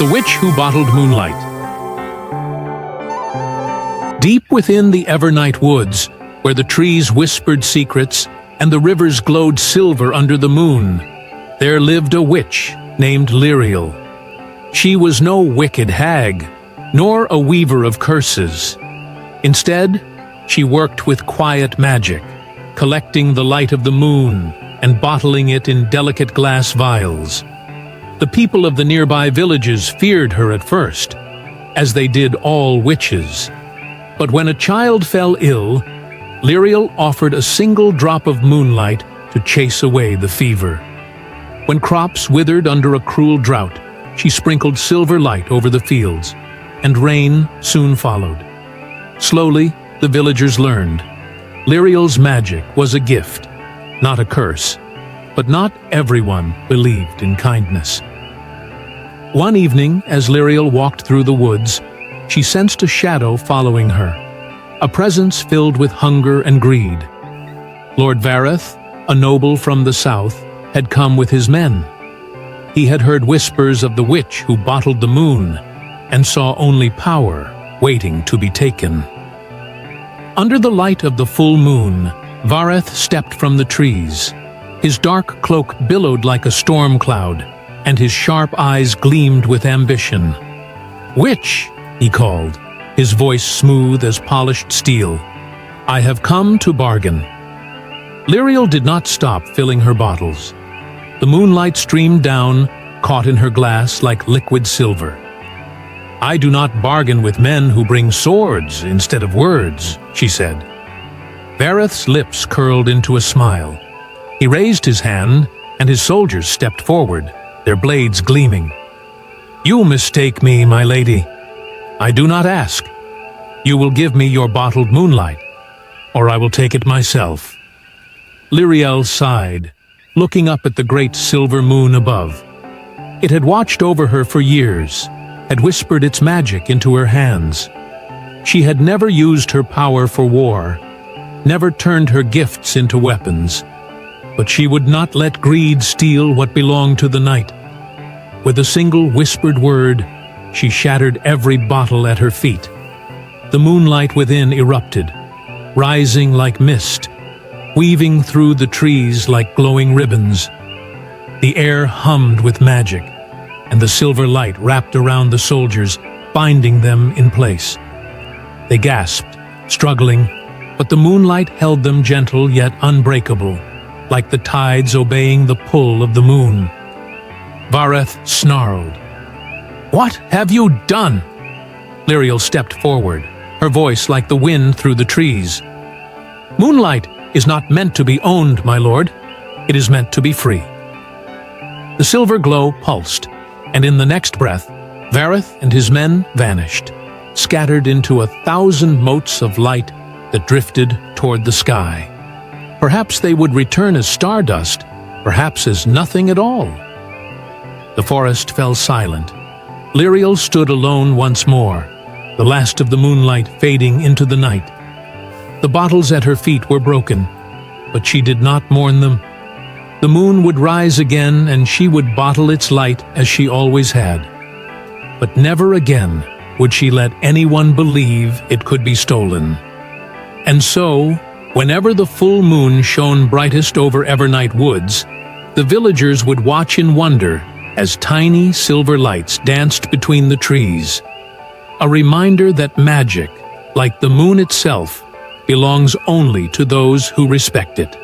The Witch Who Bottled Moonlight. Deep within the Evernight woods, where the trees whispered secrets and the rivers glowed silver under the moon, there lived a witch named Lyriel. She was no wicked hag, nor a weaver of curses. Instead, she worked with quiet magic, collecting the light of the moon and bottling it in delicate glass vials. The people of the nearby villages feared her at first, as they did all witches. But when a child fell ill, Lyriel offered a single drop of moonlight to chase away the fever. When crops withered under a cruel drought, she sprinkled silver light over the fields, and rain soon followed. Slowly, the villagers learned. Lyriel's magic was a gift, not a curse. But not everyone believed in kindness. One evening, as Lyriel walked through the woods, she sensed a shadow following her, a presence filled with hunger and greed. Lord Vareth, a noble from the south, had come with his men. He had heard whispers of the witch who bottled the moon, and saw only power waiting to be taken. Under the light of the full moon, Vareth stepped from the trees. His dark cloak billowed like a storm cloud, and his sharp eyes gleamed with ambition. "Witch," he called, his voice smooth as polished steel, "I have come to bargain." Lyriel did not stop filling her bottles. The moonlight streamed down, caught in her glass like liquid silver. "I do not bargain with men who bring swords instead of words," she said. Vareth's lips curled into a smile. He raised his hand, and his soldiers stepped forward, their blades gleaming. "You mistake me, my lady. I do not ask. You will give me your bottled moonlight, or I will take it myself." Lyriel sighed, looking up at the great silver moon above. It had watched over her for years, had whispered its magic into her hands. She had never used her power for war, never turned her gifts into weapons. But she would not let greed steal what belonged to the night. With a single whispered word, she shattered every bottle at her feet. The moonlight within erupted, rising like mist, weaving through the trees like glowing ribbons. The air hummed with magic, and the silver light wrapped around the soldiers, binding them in place. They gasped, struggling, but the moonlight held them gentle yet unbreakable, like the tides obeying the pull of the moon. Vareth snarled. "What have you done?" Lyriel stepped forward, her voice like the wind through the trees. "Moonlight is not meant to be owned, my lord. It is meant to be free." The silver glow pulsed, and in the next breath, Vareth and his men vanished, scattered into 1,000 motes of light that drifted toward the sky. Perhaps they would return as stardust, perhaps as nothing at all. The forest fell silent. Lyriel stood alone once more, the last of the moonlight fading into the night. The bottles at her feet were broken, but she did not mourn them. The moon would rise again, and she would bottle its light as she always had. But never again would she let anyone believe it could be stolen. And so, whenever the full moon shone brightest over Evernight woods, the villagers would watch in wonder as tiny silver lights danced between the trees. A reminder that magic, like the moon itself, belongs only to those who respect it.